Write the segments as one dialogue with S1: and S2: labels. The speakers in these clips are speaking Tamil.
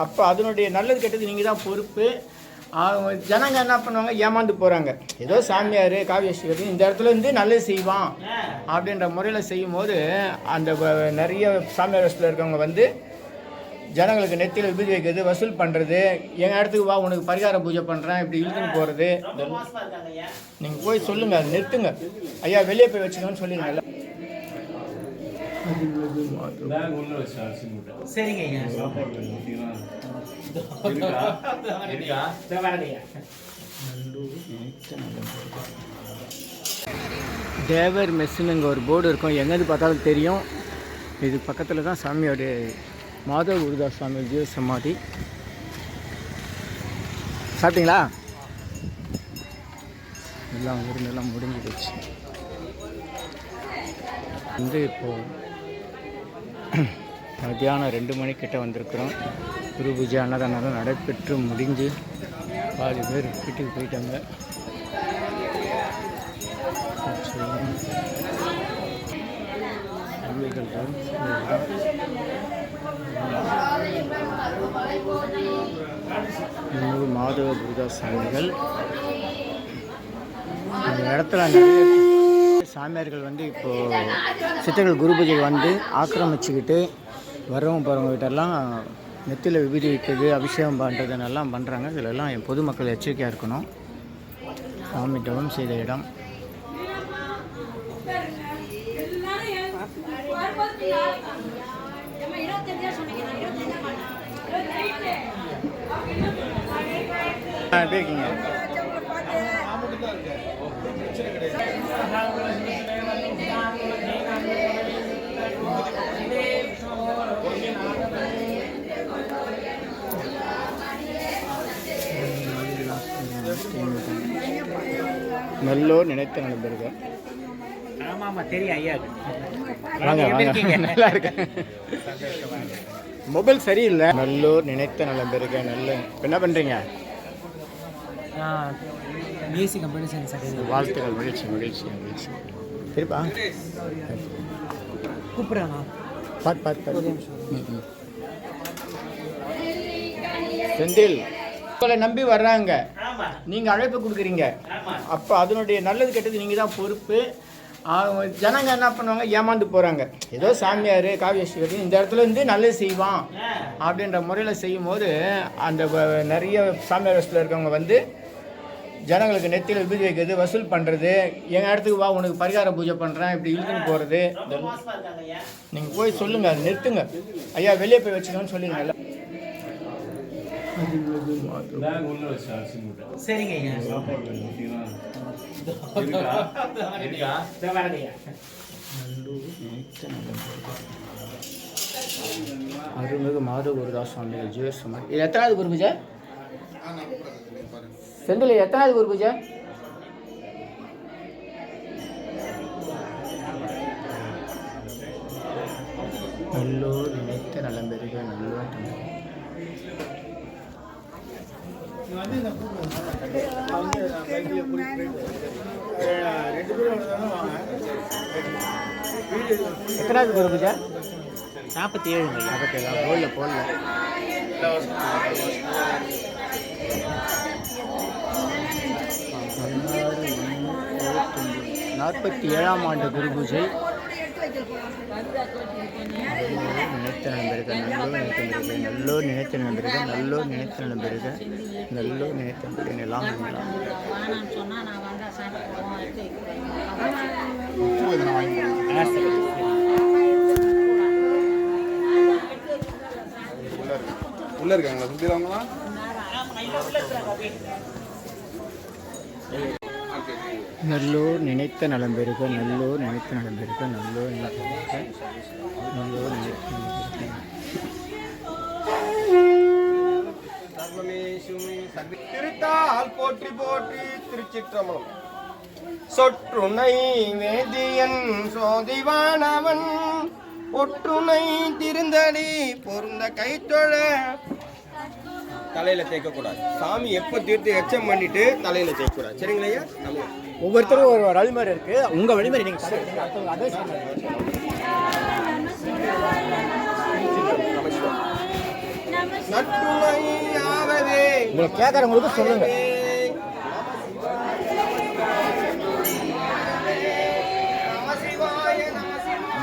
S1: அப்போ அதனுடைய நல்லது கெட்டது நீங்கள் தான் பொறுப்பு. ஜனங்க என்ன பண்ணுவாங்க, ஏமாந்து போகிறாங்க. ஏதோ சாமியார் காவியஸ்ரீ இந்த இடத்துல இருந்து நல்லது செய்வான் அப்படின்ற முறையில் செய்யும் போது அந்த நிறைய சாமியார் வசத்தில் இருக்கவங்க வந்து ஜனங்களுக்கு நெத்தியில் விபூதி வைக்கிறது, வசூல் பண்ணுறது, எங்கள் இடத்துக்கு வா உனக்கு பரிகார பூஜை பண்ணுறேன் இப்படி இழுத்துன்னு போகிறது. நீங்கள் போய் சொல்லுங்கள், அது நிறுத்துங்க. ஐயா வெளியே போய் வச்சுக்கோன்னு சொல்லிடுங்க. தேவர் மெஸ்ஸுன்னு இங்கே ஒரு போர்டு இருக்கும், எங்கேருந்து பார்த்தாலும் தெரியும். இது பக்கத்தில் தான் சாமியோடைய மாதவ குருதாஸ் சுவாமி ஜீவ சமாதி. சாப்பிட்டீங்களா? எல்லாம் விருந்தெல்லாம் முடிஞ்சு போச்சு. வந்து இப்போது மத்தியானம் 2 மணிக்கிட்ட வந்திருக்கிறோம். குரு பூஜை அன்னதானம் நடைபெற்று முடிஞ்சு பாதி பேர் வீட்டுக்கு போயிட்டாங்க. மாதவ குருதாஸ் சாமிகள் இந்த இடத்துல நிறைய சாமியார்கள் வந்து இப்போது சித்தர்கள் குரு பூஜைக்கு வந்து ஆக்கிரமிச்சுக்கிட்டு வரவங்க போகிறவங்க கிட்டெல்லாம் நெத்தியில் விபூதி வைக்கிறது, அபிஷேகம் பண்ணுறதுன்னெல்லாம் பண்ணுறாங்க. இதிலெல்லாம் என் பொதுமக்கள் எச்சரிக்கையாக இருக்கணும். சாமி தவம் செய்த இடம். எப்படி இருக்கீங்க? நல்லோர் நினைத்த நலம்பெறுக.
S2: ஆமாம் தெரியும் ஐயா.
S1: வாங்க வாங்க, நல்லா இருக்கு. மொபைல் சரியில்லை. நல்லோர் நினைத்த நலம்பெறுக. நல்ல என்ன பண்ணுறீங்க?
S2: BSc computer science.
S1: வாழ்த்துக்கள். மகிழ்ச்சி மகிழ்ச்சி மகிழ்ச்சி. சரிப்பா
S2: கூப்பிட்றாங்க.
S1: பார்த்து செந்தில் உங்களை நம்பி வர்றாங்க, நீங்கள் அழைப்பு கொடுக்குறீங்க. அப்போ அதனுடைய நல்லது கெட்டது நீங்கள் தான் பொறுப்பு. ஜனங்க என்ன பண்ணுவாங்க, ஏமாந்து போகிறாங்க. ஏதோ சாமியார் காவியஸ்ரீ இந்த இடத்துல இருந்து நல்லது செய்வான் அப்படின்ற முறையில் செய்யும் போது அந்த நிறைய சாமியார் வசத்தில் இருக்கவங்க வந்து ஜனங்களுக்கு நெத்தியில் விபூதி வைக்கிறது, வசூல் பண்ணுறது, எங்கள் இடத்துக்கு வா உனக்கு பரிகார பூஜை பண்ணுறேன் இப்படி இழுத்துன்னு போகிறது. நீங்கள் போய் சொல்லுங்கள், அது நிறுத்துங்க. ஐயா வெளியே போய் வச்சுக்கோன்னு சொல்லிடுங்க. அருள்மிகு மாதவ குருதாஸ் சுவாமிகள் ஜீவ சமாதி. இது எத்தனாவது குரு பூஜை? செந்தில் எத்தனாவது குரு பூஜை? நல்லோர் நினைத்த நலம் பெறுக. நல்லோர் எத்தனாவது குரு பூஜை?
S2: 47.
S1: 47 போடல. 47ஆம் ஆண்டு குரு பூஜை. நினைத்த நண்பர்கள் நல்லோர் நினைத்த நண்பர்கள் நல்லோர் நினைத்த நண்பர்கள் நல்லோர் நினைத்த நண்பர்கள் எல்லாம்
S3: உள்ள இருக்காங்களா? சுத்திடுவாங்களா?
S1: நல்லோர் நினைத்த நலம் பெறுக. நல்லோர் நினைத்த நலம் பெறுக. நல்லோர் நினைத்த நல்லோர் நினைத்த
S3: திருத்தால் போற்றி போற்றி திருச்சிற்றம்பலம். சொற்றுனை வேதியன் சோதிவானவன் ஒற்றுனை திருந்தடி பொருந்த கைத்தொழ. தலையில தேய்க்கக்கூடாது. சாமி எப்போ தீர்த்து எச்சம் பண்ணிட்டு தலையில தேய்க்கக்கூடாது. சரிங்களா?
S1: ஒவ்வொருத்தரும் ஒரு வழிமுறை இருக்கு. உங்க வழிமுறை நீங்க
S3: நமஸ்காரம். நற்றுணையாகவே
S1: உங்களை கேட்குறவங்களுக்கு சொல்லுங்க.
S3: நமசிவாய நமசிவாய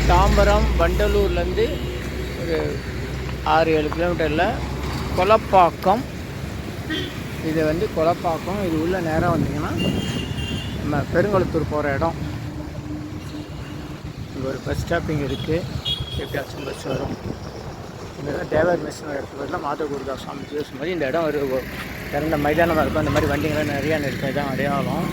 S1: தாம்பரம் வண்டலூர்லேருந்து ஒரு 6-7 கிலோமீட்டரில் கொலப்பாக்கம். இது வந்து கொலப்பாக்கம். இது உள்ள நேரம் வந்தீங்கன்னா நம்ம பெருங்குளத்தூர் போகிற இடம். இங்கே ஒரு பஸ் ஸ்டாப்பிங் இருக்குது. எப்படியாச்சும் பஸ் வரும். இந்த தேவர் மிஷின் இடத்துல பதிலாக மாதகுருதா சுவாமி ஜோஸ் மாதிரி இந்த இடம் ஒரு திறந்த மைதானமாக இருக்கும். அந்த மாதிரி வண்டிங்களாம் நிறையா நிற்கும். இதான் அடையாளம்.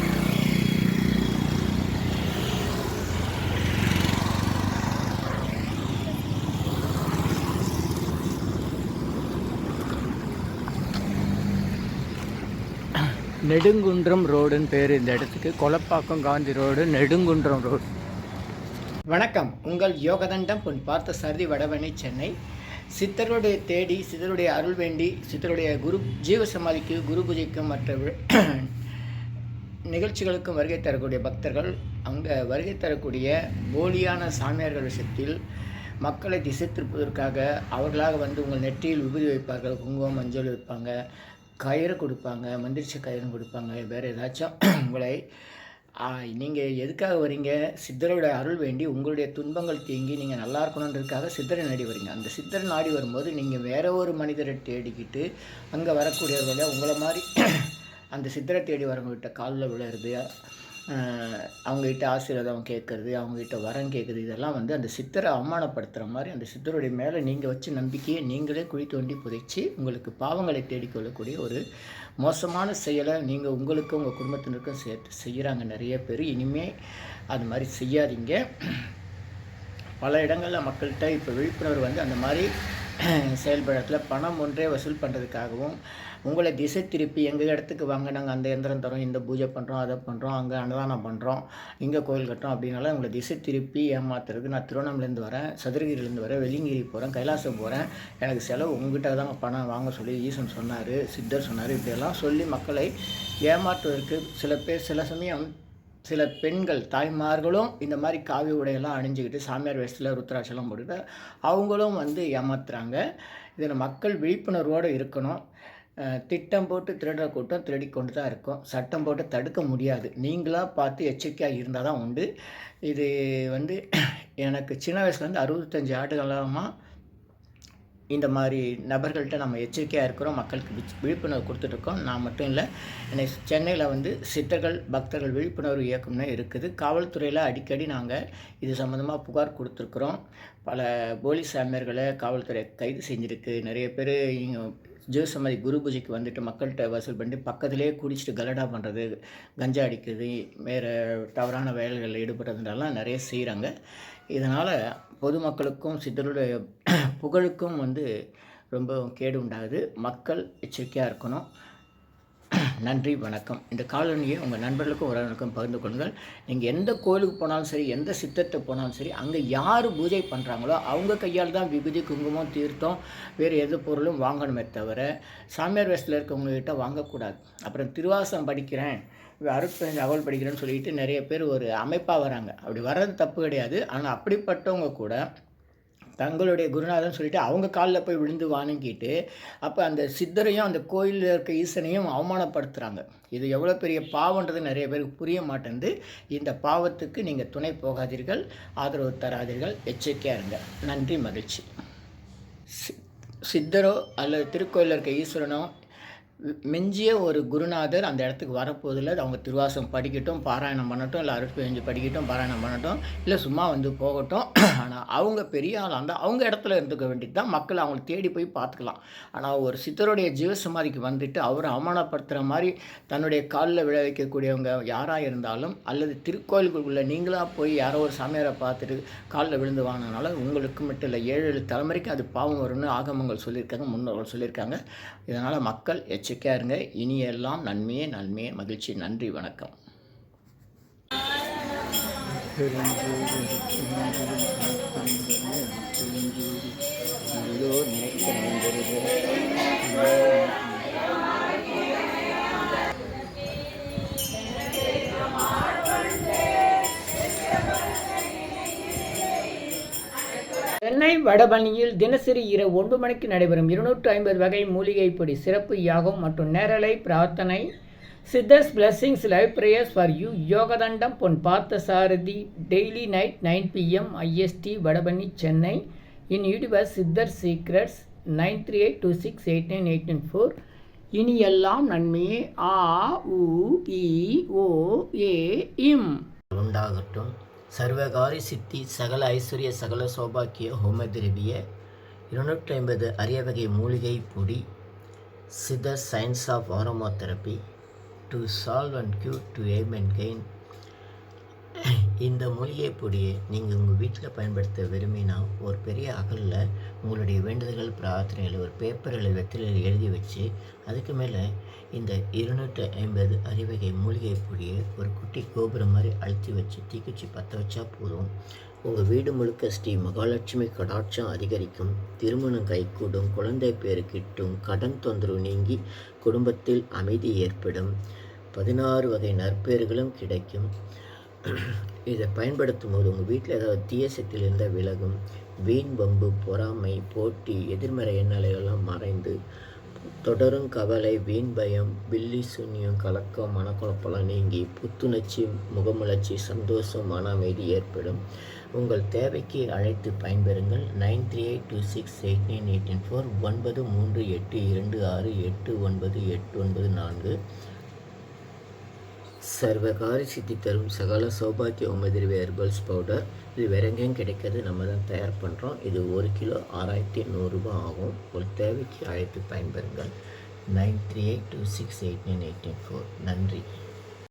S1: நெடுங்குன்றம் ரோடுன்னு பேர் இந்த இடத்துக்கு. Kolapakkam Gandhi road, Nedungundram road. வணக்கம். உங்கள் யோகதண்டம் பொன் பார்த்த சர்தி வடவணி, சென்னை. சித்தருடைய தேடி, சித்தருடைய அருள் வேண்டி, சித்தருடைய குரு ஜீவசமாதிக்கு, குரு பூஜைக்கும் மற்ற நிகழ்ச்சிகளுக்கும் வருகை தரக்கூடிய பக்தர்கள், அங்கே வருகை தரக்கூடிய போலியான சாமியார்கள் விஷயத்தில் மக்களை திசை திருப்பதற்காக அவர்களாக வந்து உங்கள் நெற்றியில் விபூதி வைப்பார்கள், குங்குமம் மஞ்சள் வைப்பாங்க, கயிறு கொடுப்பாங்க, மந்திரிச்ச கயிறும் கொடுப்பாங்க. வேறு ஏதாச்சும் உங்களை நீங்கள் எதுக்காக வரீங்க? சித்தரோட அருள் வேண்டி உங்களுடைய துன்பங்கள் தீங்கி நீங்கள் நல்லா இருக்கணுன்றதுக்காக சித்தரை நாடி வரீங்க. அந்த சித்தரை நாடி வரும்போது நீங்கள் வேற ஒரு மனிதரை தேடிக்கிட்டு அங்கே வரக்கூடியவர்கள உங்களை மாதிரி அந்த சித்தரை தேடி வரவங்ககிட்ட காலில் விழுறது, அவங்ககிட்ட ஆசீர்வாதம் கேட்குறது, அவங்ககிட்ட வரம் கேட்குறது, இதெல்லாம் வந்து அந்த சித்தரை அவமானப்படுத்துகிற மாதிரி. அந்த சித்தருடைய மேலே நீங்கள் வச்சு நம்பிக்கையை நீங்களே குழி தோண்டி புதைச்சி உங்களுக்கு பாவங்களை தேடிக்கொள்ளக்கூடிய ஒரு மோசமான செயலை நீங்கள் உங்களுக்கும் உங்கள் குடும்பத்தினருக்கும் சேர்த்து செய்கிறாங்க நிறைய பேர். இனிமேல் அது மாதிரி செய்யாதீங்க. பல இடங்களில் மக்கள்கிட்ட இப்போ விழிப்புணர்வு வந்து அந்த மாதிரி செயல்படத்தில் பணம் ஒன்றே வசூல் பண்ணுறதுக்காகவும் உங்களை திசை திருப்பி எங்கள் இடத்துக்கு வாங்க, நாங்கள் அந்த எந்திரம் தரோம், இந்த பூஜை பண்ணுறோம், அதை பண்ணுறோம், அங்கே அன்னதானம் பண்ணுறோம், இங்கே கோயில் கட்டுறோம் அப்படின்னால உங்களை திசை திருப்பி ஏமாத்துறது. நான் திருவண்ணாமலேருந்து வரேன், சதுரகிரிலேருந்து வரேன், வெள்ளிங்கிரி போகிறேன், கைலாசம் போகிறேன், எனக்கு செலவு உங்ககிட்ட தான் பணம் வாங்க சொல்லி ஈசன் சொன்னார், சித்தர் சொன்னார், இப்படியெல்லாம் சொல்லி மக்களை ஏமாற்றுவதற்கு சில பேர், சில சமயம் சில பெண்கள் தாய்மார்களும் இந்த மாதிரி காவி உடையெல்லாம் அணிஞ்சிக்கிட்டு சாமியார் வேஷத்தில் ருத்ராட்செல்லாம் போட்டுக்கிட்டு அவங்களும் வந்து ஏமாத்துறாங்க. இதில் மக்கள் விழிப்புணர்வோடு இருக்கணும். திட்டம் போட்டு திருடுற கூட்டம் திருடி கொண்டு தான் இருக்கும். சட்டம் போட்டு தடுக்க முடியாது. நீங்களாக பார்த்து எச்சரிக்கையாக இருந்தால் தான் உண்டு. இது வந்து எனக்கு சின்ன வயசுலேருந்து 65 ஆண்டுகாலமாக இந்த மாதிரி நபர்கள்ட்ட நம்ம எச்சரிக்கையாக இருக்கிறோம். மக்களுக்கு விழிப்புணர்வு கொடுத்துட்ருக்கோம். நான் மட்டும் இல்லை, எனக்கு சென்னையில் வந்து சித்தர்கள் பக்தர்கள் விழிப்புணர்வு இயக்கம்னு இருக்குது. காவல்துறையில் அடிக்கடி நாங்கள் இது சம்மந்தமாக புகார் கொடுத்துருக்குறோம். பல போலி சாமியார்களை காவல்துறை கைது செஞ்சுருக்கு. நிறைய பேர் ஜீவசமாதி குரு பூஜைக்கு வந்துட்டு மக்கள்கிட்ட வசூல் பண்ணி பக்கத்துலேயே குடிச்சிட்டு கலடா பண்ணுறது, கஞ்சா அடிக்கிறது, வேறு தவறான வேலைகளில் ஈடுபடுறதுனாலாம் நிறைய செய்கிறாங்க. இதனால் பொதுமக்களுக்கும் சித்தருடைய புகழுக்கும் வந்து ரொம்ப கேடு உண்டாகுது. மக்கள் எச்சரிக்கையாக இருக்கணும். நன்றி, வணக்கம். இந்த காலனியை உங்கள் நண்பர்களுக்கும் உறவினருக்கும் பகிர்ந்து கொள்ளுங்கள். நீங்கள் எந்த கோயிலுக்கு போனாலும் சரி, எந்த சித்தத்தை போனாலும் சரி, அங்கே யார் பூஜை பண்ணுறாங்களோ அவங்க கையால் தான் விபூதி, குங்குமம், தீர்த்தம், வேறு எந்த பொருளும் வாங்கணுமே தவிர சாமியார் வேஷத்தில் இருக்கவங்ககிட்ட வாங்கக்கூடாது. அப்புறம் திருவாசம் படிக்கிறேன், அருட்பெருஞ்ச அகவல் படிக்கிறேன்னு சொல்லிட்டு நிறைய பேர் ஒரு அமைப்பாக வராங்க. அப்படி வர்றது தப்பு கிடையாது. ஆனால் அப்படிப்பட்டவங்க கூட தங்களுடைய குருநாதன் சொல்லிட்டு அவங்க காலில் போய் விழுந்து வாங்கிட்டு அப்போ அந்த சித்தரையும் அந்த கோயிலில் இருக்க ஈசனையும் அவமானப்படுத்துகிறாங்க. இது எவ்வளோ பெரிய பாவன்றது நிறைய பேருக்கு புரிய மாட்டேங்குது. இந்த பாவத்துக்கு நீங்கள் துணை போகாதீர்கள், ஆதரவு தராதீர்கள், எச்சரிக்கையாக இருங்க. நன்றி, மகிழ்ச்சி. சித்தரோ அல்லது திருக்கோயிலில் இருக்க ஈஸ்வரனோ மிஞ்சிய ஒரு குருநாதர் அந்த இடத்துக்கு வரப்போதில்லை. அவங்க திருவாசகம் படிக்கட்டும், பாராயணம் பண்ணட்டும், இல்லை அருட்பெஞ்சு படிக்கட்டும், பாராயணம் பண்ணட்டும், இல்லை சும்மா வந்து போகட்டும். ஆனால் அவங்க பெரிய ஆளாக இருந்தால் அவங்க இடத்துல இருந்துக்க வேண்டியது தான். மக்கள் அவங்களை தேடி போய் பார்த்துக்கலாம். ஆனால் ஒரு சித்தருடைய ஜீவசமாதிக்கு வந்துட்டு அவரை அவமானப்படுத்துகிற மாதிரி தன்னுடைய காலில் விழ வைக்கக்கூடியவங்க யாராக இருந்தாலும், அல்லது திருக்கோயிலுக்குள்ளே நீங்களாக போய் யாரோ ஒரு சாமியாரை பார்த்துட்டு காலில் விழுந்து வாங்கினால உங்களுக்கு மட்டும் இல்லை 7 தலைமுறைக்கு அது பாவம் வரும்னு ஆகமங்கள் சொல்லியிருக்காங்க, முன்னோர்கள் சொல்லியிருக்காங்க. இதனால் மக்கள் எச்சரிக்கையாக இருங்க. இனியெல்லாம் நன்மையே நன்மையே மகிழ்ச்சி. நன்றி, வணக்கம். சென்னை வடபழனியில் தினசரி இரவு 9 மணிக்கு நடைபெறும் 250 வகை மூலிகை பொடி சிறப்பு யாகம் மற்றும் நேரலை பிரார்த்தனை. Siddhars blessings live prayers for you. Yogathandam Pon Parthasarathy. Daily night 9 PM IST Vadapalani Chennai. In YouTuber Siddhar secrets 9382689894. இனி எல்லாம் நன்மையே. ஆ உ இ ஓ ஏ இம் உண்டாகட்டும். சர்வகாரி சித்தி சகல ஐஸ்வர்ய சகல சௌபாக்கிய ஹோமதிரவிய 250 அரிய வகை மூலிகை பொடி. Siddhar science of aromatherapy to solve and cure to aim and gain. இந்த மூலிகை பொடியை நீங்கள் உங்கள் வீட்டில் பயன்படுத்த விரும்பினா ஒரு பெரிய அகலில் உங்களுடைய வேண்டுதல்கள் பிரார்த்தனைகள் ஒரு பேப்பரில் வெற்றிலையில் எழுதி வச்சு அதுக்கு மேலே இந்த 250 அரிவகை மூலிகை பொடியை ஒரு குட்டி கோபுரம் மாதிரி அழுத்தி வச்சு தீக்குச்சி பற்ற வச்சா போதும். உங்கள் வீடு முழுக்க ஸ்ரீ மகாலட்சுமி கடாட்சம் அதிகரிக்கும், திருமணம் கைகூடும், குழந்தை பேரு கிட்டும், கடன் தொந்தரவு நீங்கி குடும்பத்தில் அமைதி ஏற்படும், 16 வகை நற்பேறுகளும் கிடைக்கும். இதை பயன்படுத்தும் போது உங்கள் வீட்டில் ஏதாவது தீய சக்தியில் இருந்தால் விலகும். வீண் பம்பு, பொறாமை, போட்டி, எதிர்மறை எண்ணலையெல்லாம் மறைந்து தொடரும் கவலை, வீண் பயம், பில்லி சூன்யம், கலக்கம், மனக்குழப்பெல்லாம் நீங்கி புத்துணர்ச்சி, முகமுளர்ச்சி, சந்தோஷம், மன அமைதி ஏற்படும். உங்கள் தேவைக்கு அழைத்து பயன்பெறுங்கள். 9382689894 938226898994. சர்வகாரி சித்தி தரும் சகல சௌபாக்கிய உமதிரிவே ஹெர்பல்ஸ் பவுடர். இது வேற எங்கேயும் கிடைக்காது, நம்ம தான் தயார் பண்ணுறோம். இது 1 கிலோ 6100 ரூபாய் ஆகும். ஒரு தேவைக்கு அழைத்து பயன்பெறுங்கள். 9382689894. நன்றி.